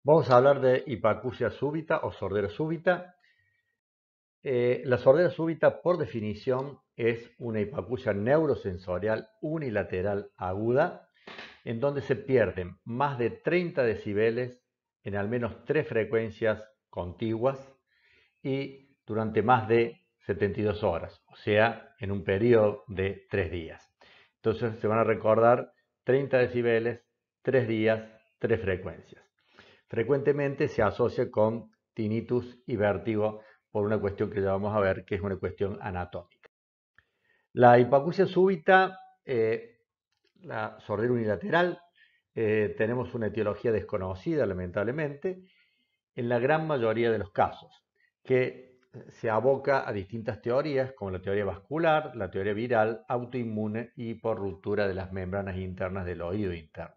Vamos a hablar de hipacusia súbita o sordera súbita. La sordera súbita, por definición, es una hipacusia neurosensorial unilateral aguda, en donde se pierden más de 30 decibeles en al menos tres frecuencias contiguas y durante más de 72 horas, o sea, en un periodo de 3 días. Entonces se van a recordar 30 decibeles, 3 días, 3 frecuencias. Frecuentemente se asocia con tinnitus y vértigo por una cuestión que ya vamos a ver, que es una cuestión anatómica. La hipacusia súbita, la sordera unilateral, tenemos una etiología desconocida, lamentablemente, en la gran mayoría de los casos, que se aboca a distintas teorías, como la teoría vascular, la teoría viral, autoinmune y por ruptura de las membranas internas del oído interno.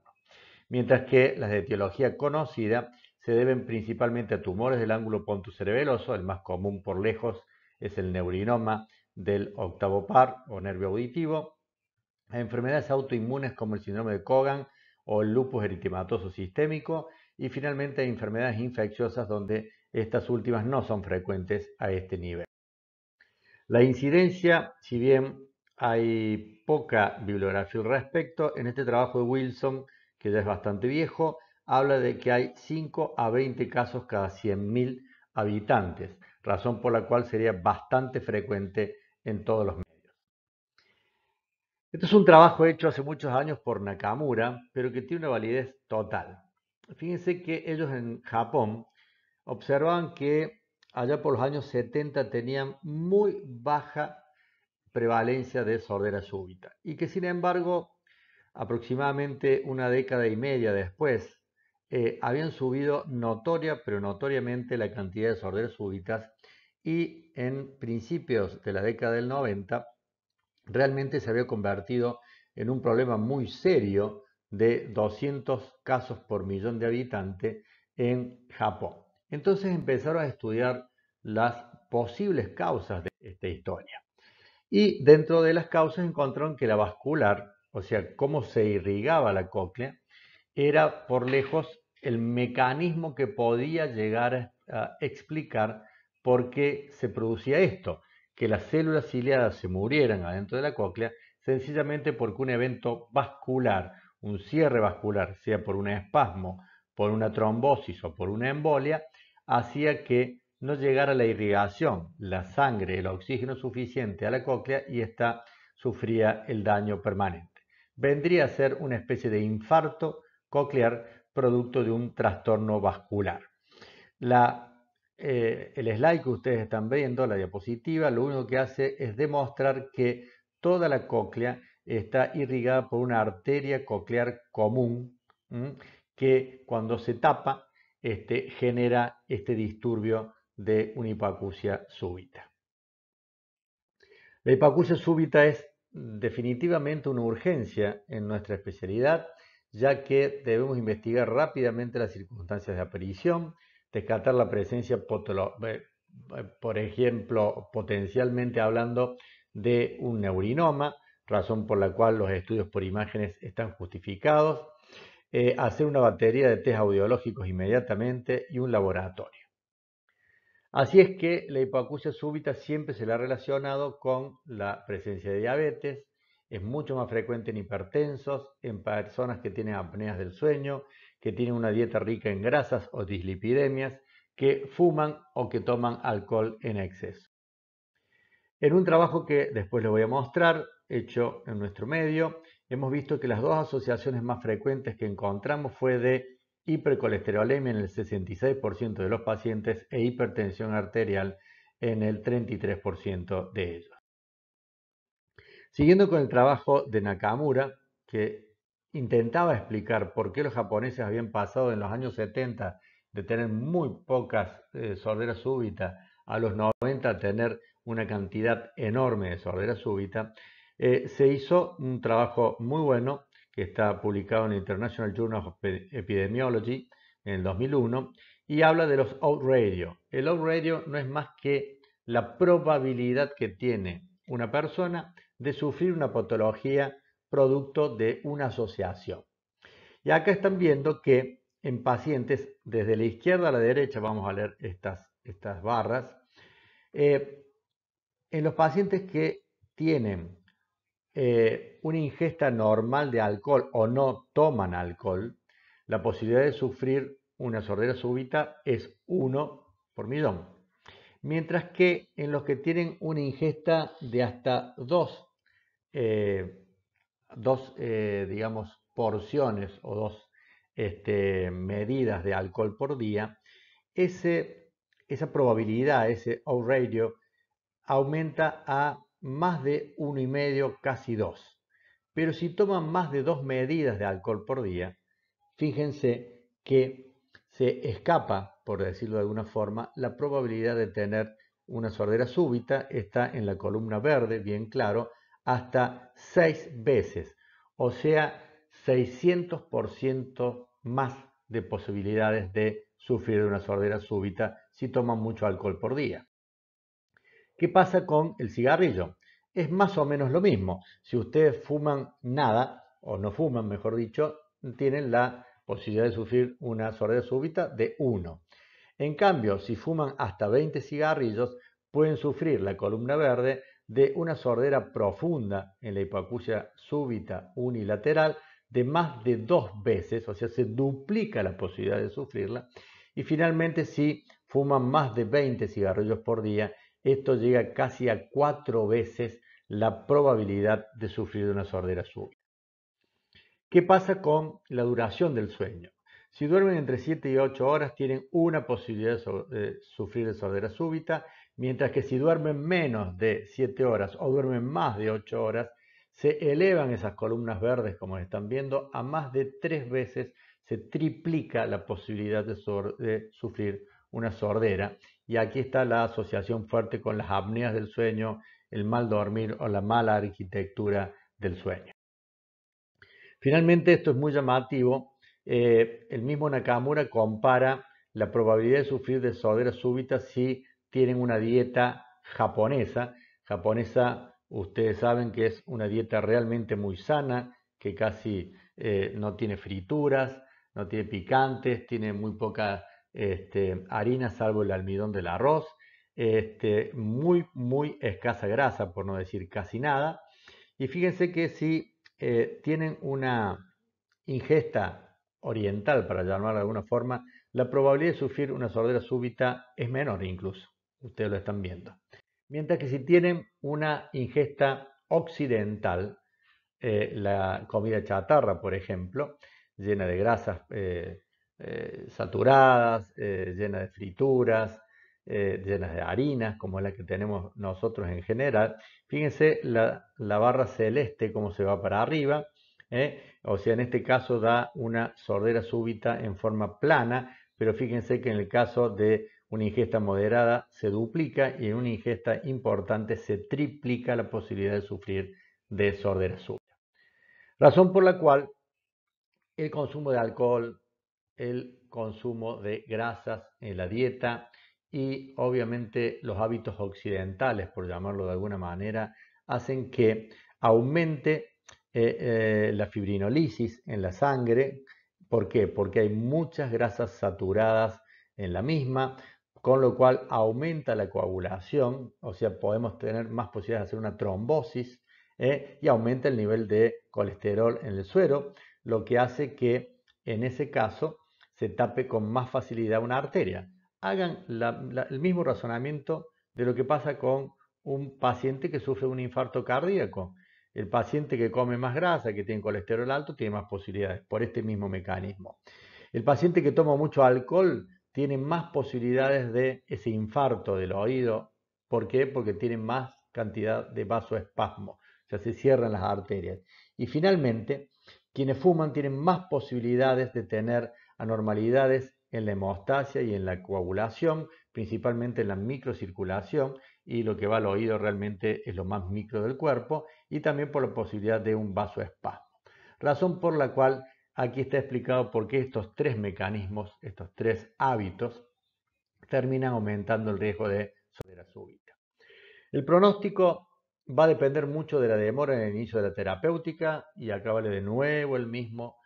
Mientras que las de etiología conocida se deben principalmente a tumores del ángulo pontocerebeloso, el más común por lejos es el neurinoma del octavo par o nervio auditivo, a enfermedades autoinmunes como el síndrome de Cogan o el lupus eritematoso sistémico y finalmente a enfermedades infecciosas donde estas últimas no son frecuentes a este nivel. La incidencia, si bien hay poca bibliografía al respecto, en este trabajo de Wilson, que ya es bastante viejo, habla de que hay 5 a 20 casos cada 100.000 habitantes, razón por la cual sería bastante frecuente en todos los medios. Este es un trabajo hecho hace muchos años por Nakamura, pero que tiene una validez total. Fíjense que ellos en Japón observaban que allá por los años 70 tenían muy baja prevalencia de sordera súbita y que sin embargo aproximadamente una década y media después habían subido notoria pero notoriamente la cantidad de sorderas súbitas y en principios de la década del 90 realmente se había convertido en un problema muy serio de 200 casos por millón de habitantes en Japón. Entonces empezaron a estudiar las posibles causas de esta historia. Y dentro de las causas encontraron que la vascular, o sea, cómo se irrigaba la cóclea, era por lejos el mecanismo que podía llegar a explicar por qué se producía esto, que las células ciliadas se murieran adentro de la cóclea, sencillamente porque un evento vascular, un cierre vascular, sea por un espasmo, por una trombosis o por una embolia, hacía que no llegara la irrigación, la sangre, el oxígeno suficiente a la cóclea y ésta sufría el daño permanente. Vendría a ser una especie de infarto coclear producto de un trastorno vascular. El slide que ustedes están viendo, la diapositiva, lo único que hace es demostrar que toda la cóclea está irrigada por una arteria coclear común que cuando se tapa genera este disturbio de una hipoacusia súbita. La hipoacusia súbita es definitivamente una urgencia en nuestra especialidad, ya que debemos investigar rápidamente las circunstancias de aparición, descartar la presencia, por ejemplo, potencialmente hablando de un neurinoma, razón por la cual los estudios por imágenes están justificados, hacer una batería de test audiológicos inmediatamente y un laboratorio. Así es que la hipoacusia súbita siempre se la ha relacionado con la presencia de diabetes, es mucho más frecuente en hipertensos, en personas que tienen apneas del sueño, que tienen una dieta rica en grasas o dislipidemias, que fuman o que toman alcohol en exceso. En un trabajo que después les voy a mostrar, hecho en nuestro medio, hemos visto que las dos asociaciones más frecuentes que encontramos fue de hipercolesterolemia en el 66% de los pacientes e hipertensión arterial en el 33% de ellos. Siguiendo con el trabajo de Nakamura, que intentaba explicar por qué los japoneses habían pasado en los años 70 de tener muy pocas sorderas súbitas a los 90 a tener una cantidad enorme de sordera súbita, se hizo un trabajo muy bueno que está publicado en el International Journal of Epidemiology en el 2001 y habla de los out radio. El out radio no es más que la probabilidad que tiene una persona de sufrir una patología producto de una asociación. Y acá están viendo que en pacientes, desde la izquierda a la derecha, vamos a leer estas barras, en los pacientes que tienen una ingesta normal de alcohol o no toman alcohol, la posibilidad de sufrir una sordera súbita es 1 por millón. Mientras que en los que tienen una ingesta de hasta dos digamos, porciones o dos medidas de alcohol por día, esa probabilidad, ese odds ratio, aumenta a más de 1,5, casi 2. Pero si toman más de 2 medidas de alcohol por día, fíjense que se escapa, por decirlo de alguna forma, la probabilidad de tener una sordera súbita está en la columna verde, bien claro, hasta 6 veces, o sea, 600% más de posibilidades de sufrir una sordera súbita si toman mucho alcohol por día. ¿Qué pasa con el cigarrillo? Es más o menos lo mismo. Si ustedes fuman nada, o no fuman, mejor dicho, tienen la posibilidad de sufrir una sordera súbita de 1. En cambio, si fuman hasta 20 cigarrillos, pueden sufrir la columna verde de una sordera profunda en la hipoacusia súbita unilateral de más de 2 veces, o sea, se duplica la posibilidad de sufrirla. Y finalmente, si fuman más de 20 cigarrillos por día, esto llega casi a 4 veces la probabilidad de sufrir una sordera súbita. ¿Qué pasa con la duración del sueño? Si duermen entre 7 y 8 horas, tienen una posibilidad de sufrir de sordera súbita, mientras que si duermen menos de 7 horas o duermen más de 8 horas, se elevan esas columnas verdes, como están viendo, a más de 3 veces, se triplica la posibilidad de sufrir una sordera. Y aquí está la asociación fuerte con las apneas del sueño, el mal dormir o la mala arquitectura del sueño. Finalmente, esto es muy llamativo. El mismo Nakamura compara la probabilidad de sufrir de sordera súbita si tienen una dieta japonesa. Japonesa, ustedes saben que es una dieta realmente muy sana, que casi no tiene frituras, no tiene picantes, tiene muy poca harina, salvo el almidón del arroz, muy escasa grasa, por no decir casi nada. Y fíjense que si tienen una ingesta oriental, para llamarlo de alguna forma, la probabilidad de sufrir una sordera súbita es menor incluso. Ustedes lo están viendo. Mientras que si tienen una ingesta occidental, la comida chatarra, por ejemplo, llena de grasas saturadas, llena de frituras, llenas de harinas, como es la que tenemos nosotros en general. Fíjense la barra celeste cómo se va para arriba, o sea, en este caso da una sordera súbita en forma plana, pero fíjense que en el caso de una ingesta moderada se duplica y en una ingesta importante se triplica la posibilidad de sufrir de sordera súbita. Razón por la cual el consumo de alcohol, el consumo de grasas en la dieta y obviamente los hábitos occidentales, por llamarlo de alguna manera, hacen que aumente la fibrinolisis en la sangre. ¿Por qué? Porque hay muchas grasas saturadas en la misma, con lo cual aumenta la coagulación, o sea, podemos tener más posibilidades de hacer una trombosis, y aumenta el nivel de colesterol en el suero, lo que hace que en ese caso se tape con más facilidad una arteria. Hagan el mismo razonamiento de lo que pasa con un paciente que sufre un infarto cardíaco. El paciente que come más grasa, que tiene colesterol alto, tiene más posibilidades por este mismo mecanismo. El paciente que toma mucho alcohol tiene más posibilidades de ese infarto del oído. ¿Por qué? Porque tiene más cantidad de vasoespasmo, o sea, se cierran las arterias. Y finalmente, quienes fuman tienen más posibilidades de tener anormalidades en la hemostasia y en la coagulación, principalmente en la microcirculación, y lo que va al oído realmente es lo más micro del cuerpo, y también por la posibilidad de un vasoespasmo. Razón por la cual aquí está explicado por qué estos tres mecanismos, estos tres hábitos, terminan aumentando el riesgo de sordera súbita. El pronóstico va a depender mucho de la demora en el inicio de la terapéutica, y acá vale de nuevo el mismo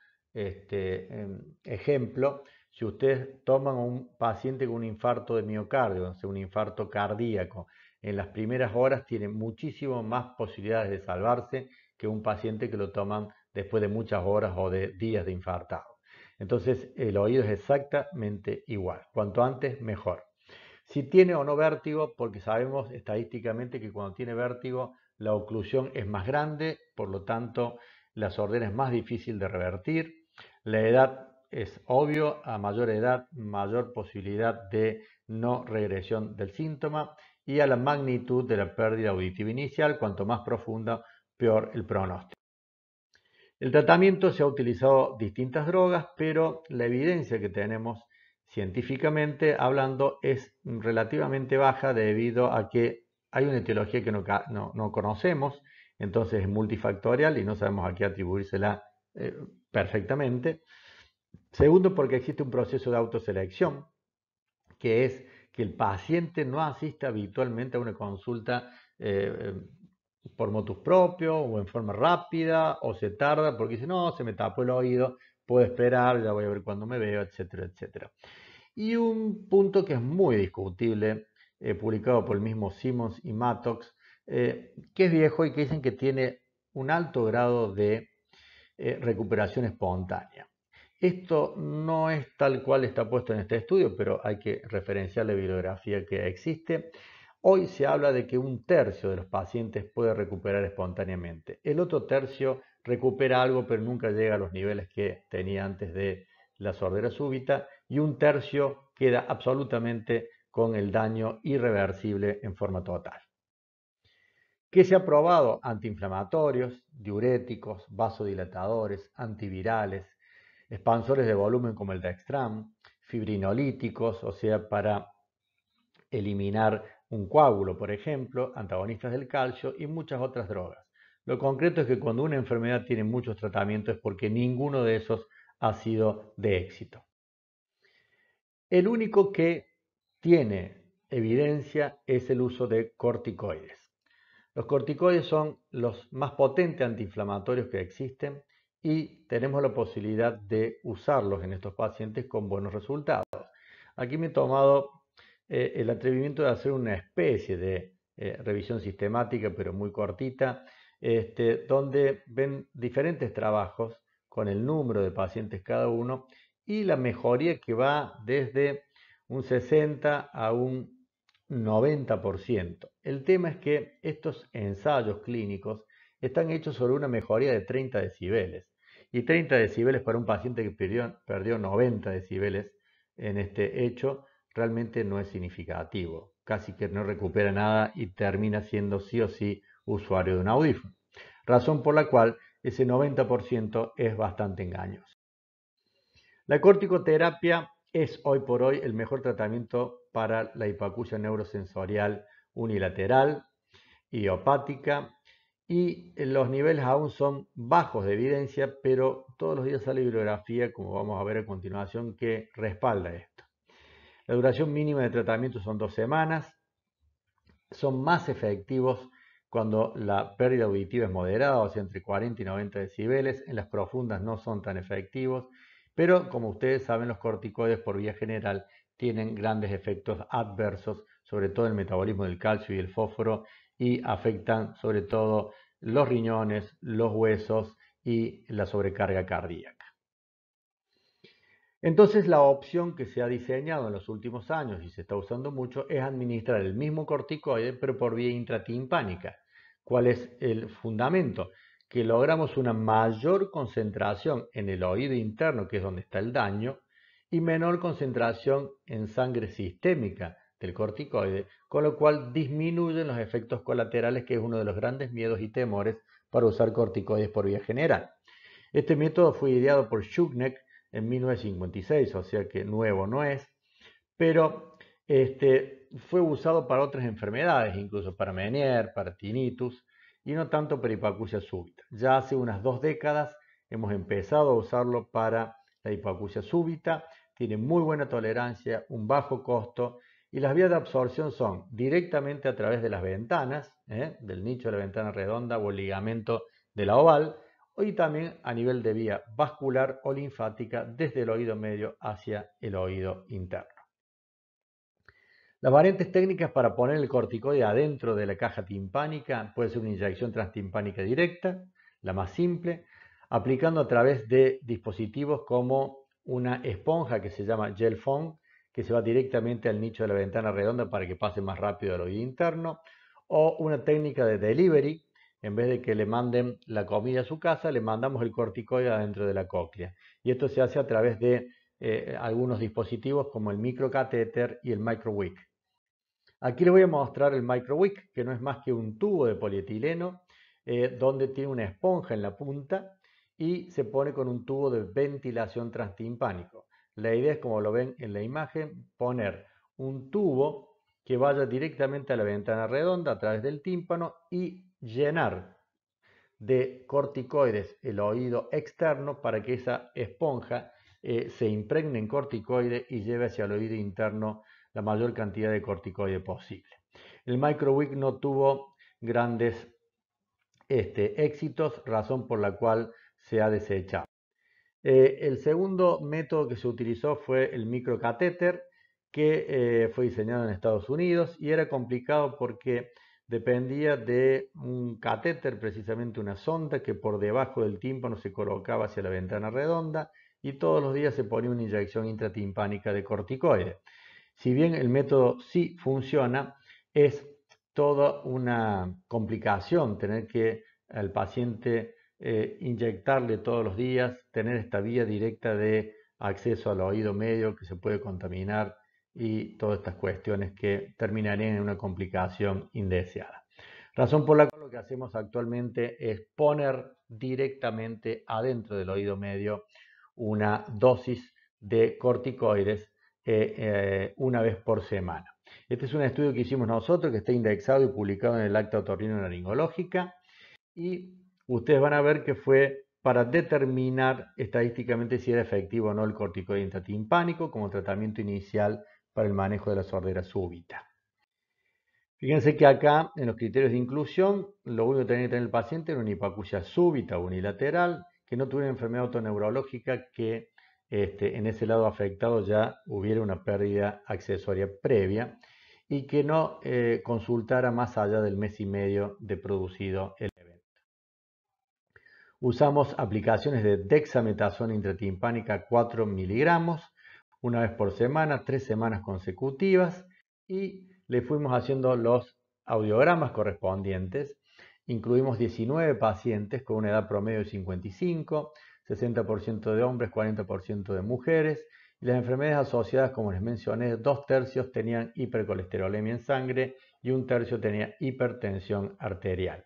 ejemplo. Si ustedes toman a un paciente con un infarto de miocardio, o sea, un infarto cardíaco, en las primeras horas tiene muchísimo más posibilidades de salvarse que un paciente que lo toman después de muchas horas o de días de infartado. Entonces, el oído es exactamente igual. Cuanto antes, mejor. Si tiene o no vértigo, porque sabemos estadísticamente que cuando tiene vértigo la oclusión es más grande, por lo tanto la sordera es más difícil de revertir. La edad es obvio, a mayor edad mayor posibilidad de no regresión del síntoma y a la magnitud de la pérdida auditiva inicial, cuanto más profunda, peor el pronóstico. El tratamiento se ha utilizado distintas drogas, pero la evidencia que tenemos científicamente hablando es relativamente baja debido a que hay una etiología que no conocemos, entonces es multifactorial y no sabemos a qué atribuírsela perfectamente. Segundo, porque existe un proceso de autoselección, que es que el paciente no asiste habitualmente a una consulta por motus propio o en forma rápida o se tarda porque dice, no, se me tapó el oído, puedo esperar, ya voy a ver cuándo me veo, etcétera, etcétera. Y un punto que es muy discutible, publicado por el mismo Simmons y Mattox, que es viejo y que dicen que tiene un alto grado de recuperación espontánea. Esto no es tal cual está puesto en este estudio, pero hay que referenciar la bibliografía que existe. Hoy se habla de que un tercio de los pacientes puede recuperar espontáneamente. El otro tercio recupera algo, pero nunca llega a los niveles que tenía antes de la sordera súbita. Y un tercio queda absolutamente con el daño irreversible en forma total. ¿Qué se ha probado? Antiinflamatorios, diuréticos, vasodilatadores, antivirales, expansores de volumen como el Dextran, fibrinolíticos, o sea, para eliminar un coágulo, por ejemplo, antagonistas del calcio y muchas otras drogas. Lo concreto es que cuando una enfermedad tiene muchos tratamientos es porque ninguno de esos ha sido de éxito. El único que tiene evidencia es el uso de corticoides. Los corticoides son los más potentes antiinflamatorios que existen y tenemos la posibilidad de usarlos en estos pacientes con buenos resultados. Aquí me he tomado el atrevimiento de hacer una especie de revisión sistemática, pero muy cortita, donde ven diferentes trabajos con el número de pacientes cada uno y la mejoría que va desde un 60 a un 90%. El tema es que estos ensayos clínicos están hechos sobre una mejoría de 30 decibeles. Y 30 decibeles para un paciente que perdió 90 decibeles en este hecho realmente no es significativo. Casi que no recupera nada y termina siendo sí o sí usuario de un audífono. Razón por la cual ese 90% es bastante engañoso. La corticoterapia es hoy por hoy el mejor tratamiento para la hipoacusia neurosensorial unilateral, idiopática, y los niveles aún son bajos de evidencia, pero todos los días sale bibliografía, como vamos a ver a continuación, que respalda esto. La duración mínima de tratamiento son 2 semanas, son más efectivos cuando la pérdida auditiva es moderada, o sea, entre 40 y 90 decibeles, en las profundas no son tan efectivos, pero como ustedes saben, los corticoides por vía general tienen grandes efectos adversos, sobre todo el metabolismo del calcio y el fósforo, y afectan sobre todo los riñones, los huesos y la sobrecarga cardíaca. Entonces la opción que se ha diseñado en los últimos años y se está usando mucho es administrar el mismo corticoide pero por vía intratimpánica. ¿Cuál es el fundamento? Que logramos una mayor concentración en el oído interno, que es donde está el daño, y menor concentración en sangre sistémica del corticoide, con lo cual disminuyen los efectos colaterales, que es uno de los grandes miedos y temores para usar corticoides por vía general. Este método fue ideado por Shugnek en 1956, o sea que nuevo no es, pero fue usado para otras enfermedades, incluso para Meniere, para tinnitus, y no tanto para hipoacusia súbita. Ya hace unas 2 décadas hemos empezado a usarlo para la hipoacusia súbita, tiene muy buena tolerancia, un bajo costo, y las vías de absorción son directamente a través de las ventanas, del nicho de la ventana redonda o el ligamento de la oval, y también a nivel de vía vascular o linfática desde el oído medio hacia el oído interno. Las variantes técnicas para poner el corticoide adentro de la caja timpánica puede ser una inyección transtimpánica directa, la más simple, aplicando a través de dispositivos como una esponja que se llama gel foam, que se va directamente al nicho de la ventana redonda para que pase más rápido al oído interno, o una técnica de delivery, en vez de que le manden la comida a su casa, le mandamos el corticoide adentro de la cóclea. Y esto se hace a través de algunos dispositivos como el microcatéter y el microwick. Aquí les voy a mostrar el microwick, que no es más que un tubo de polietileno donde tiene una esponja en la punta y se pone con un tubo de ventilación transtimpánico. La idea es, como lo ven en la imagen, poner un tubo que vaya directamente a la ventana redonda a través del tímpano y llenar de corticoides el oído externo para que esa esponja se impregne en corticoide y lleve hacia el oído interno la mayor cantidad de corticoide posible. El microwick no tuvo grandes éxitos, razón por la cual se ha desechado. El segundo método que se utilizó fue el microcatéter, que fue diseñado en Estados Unidos y era complicado porque dependía de un catéter, precisamente una sonda que por debajo del tímpano se colocaba hacia la ventana redonda y todos los días se ponía una inyección intratimpánica de corticoide. Si bien el método sí funciona, es toda una complicación tener que al paciente inyectarle todos los días, tener esta vía directa de acceso al oído medio que se puede contaminar y todas estas cuestiones que terminarían en una complicación indeseada. Razón por la cual lo que hacemos actualmente es poner directamente adentro del oído medio una dosis de corticoides una vez por semana. Este es un estudio que hicimos nosotros, que está indexado y publicado en el Acta Otorrinolaringológica, y ustedes van a ver que fue para determinar estadísticamente si era efectivo o no el corticoide intratimpánico como tratamiento inicial para el manejo de la sordera súbita. Fíjense que acá en los criterios de inclusión, lo único que tenía que tener el paciente era una hipoacusia súbita o unilateral, que no tuviera enfermedad autoneurológica, que en ese lado afectado ya hubiera una pérdida accesoria previa y que no consultara más allá del mes y medio de producido el evento. Usamos aplicaciones de dexametasona intratimpánica 4 miligramos, una vez por semana, 3 semanas consecutivas, y le fuimos haciendo los audiogramas correspondientes. Incluimos 19 pacientes con una edad promedio de 55, 60% de hombres, 40% de mujeres, y las enfermedades asociadas, como les mencioné, 2/3 tenían hipercolesterolemia en sangre y 1/3 tenía hipertensión arterial.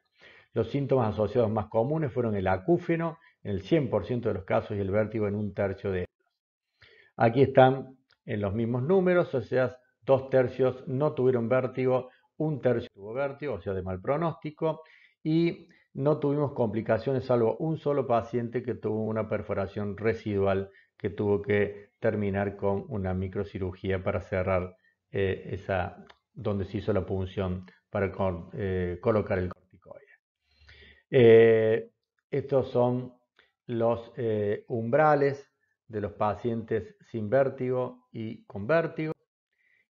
Los síntomas asociados más comunes fueron el acúfeno en el 100% de los casos y el vértigo en 1/3 de ellos. Aquí están en los mismos números, o sea, 2/3 no tuvieron vértigo, 1/3 tuvo vértigo, o sea, de mal pronóstico, y no tuvimos complicaciones salvo un solo paciente que tuvo una perforación residual que tuvo que terminar con una microcirugía para cerrar donde se hizo la punción para colocar el corticoide. Estos son los umbrales de los pacientes sin vértigo y con vértigo.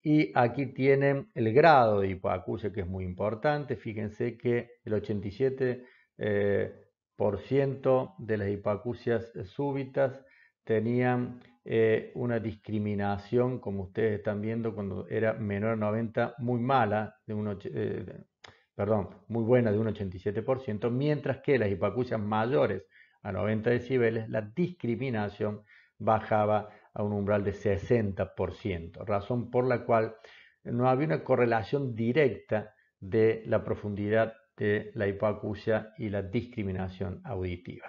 Y aquí tienen el grado de hipoacusia, que es muy importante. Fíjense que el 87% de las hipoacusias súbitas tenían una discriminación, como ustedes están viendo, cuando era menor a 90, muy mala, muy buena, de un 87%, mientras que las hipoacusias mayores a 90 decibeles, la discriminación bajaba a un umbral de 60%, razón por la cual no había una correlación directa de la profundidad de la hipoacusia y la discriminación auditiva.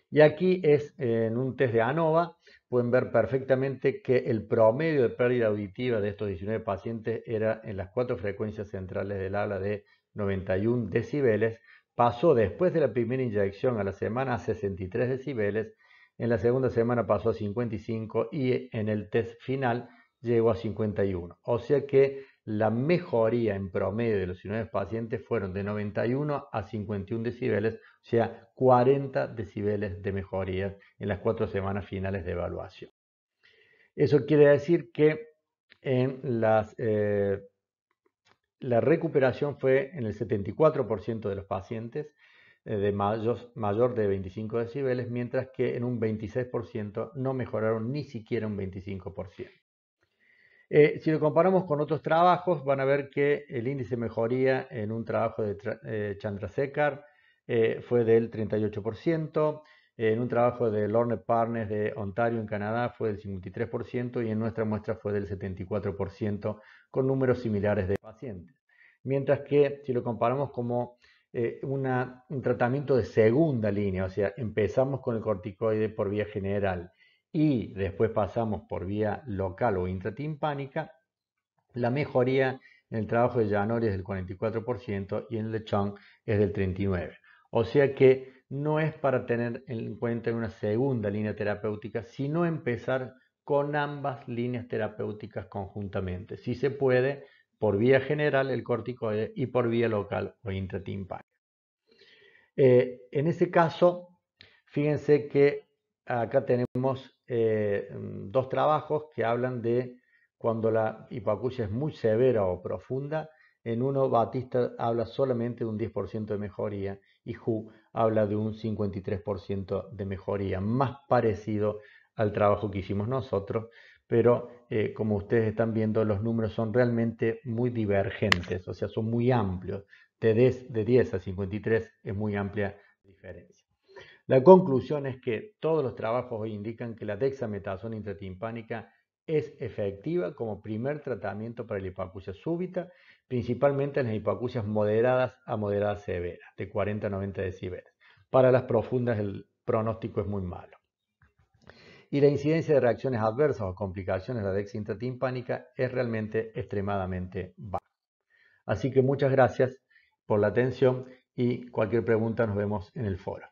Y aquí es en un test de ANOVA, pueden ver perfectamente que el promedio de pérdida auditiva de estos 19 pacientes era en las 4 frecuencias centrales del habla de 91 decibeles, pasó después de la primera inyección a la semana a 63 decibeles, en la segunda semana pasó a 55 y en el test final llegó a 51. O sea que la mejoría en promedio de los 19 pacientes fueron de 91 a 51 decibeles, o sea, 40 decibeles de mejoría en las 4 semanas finales de evaluación. Eso quiere decir que en la recuperación fue en el 74% de los pacientes de mayor de 25 decibeles, mientras que en un 26% no mejoraron ni siquiera un 25%. Si lo comparamos con otros trabajos, van a ver que el índice de mejoría en un trabajo de Chandrasekhar fue del 38%, en un trabajo de Lorne Partners de Ontario en Canadá fue del 53% y en nuestra muestra fue del 74%, con números similares de pacientes. Mientras que si lo comparamos como un tratamiento de segunda línea, o sea, empezamos con el corticoide por vía general y después pasamos por vía local o intratimpánica, la mejoría en el trabajo de Janori es del 44% y en el de Chong es del 39%. O sea que no es para tener en cuenta en una segunda línea terapéutica, sino empezar con ambas líneas terapéuticas conjuntamente. Si se puede, por vía general el corticoide y por vía local o intratimpánica. En ese caso, fíjense que acá tenemos dos trabajos que hablan de cuando la hipoacusia es muy severa o profunda. En uno, Batista habla solamente de un 10% de mejoría y Hu habla de un 53% de mejoría, más parecido al trabajo que hicimos nosotros, pero como ustedes están viendo, los números son realmente muy divergentes, o sea, son muy amplios. De 10 a 53 es muy amplia diferencia. La conclusión es que todos los trabajos hoy indican que la dexametasona intratimpánica es efectiva como primer tratamiento para la hipoacusia súbita, principalmente en las hipoacusias moderadas a moderadas severas, de 40 a 90 decibeles. Para las profundas el pronóstico es muy malo. Y la incidencia de reacciones adversas o complicaciones de la dexa intratimpánica es realmente extremadamente baja. Así que muchas gracias por la atención y cualquier pregunta nos vemos en el foro.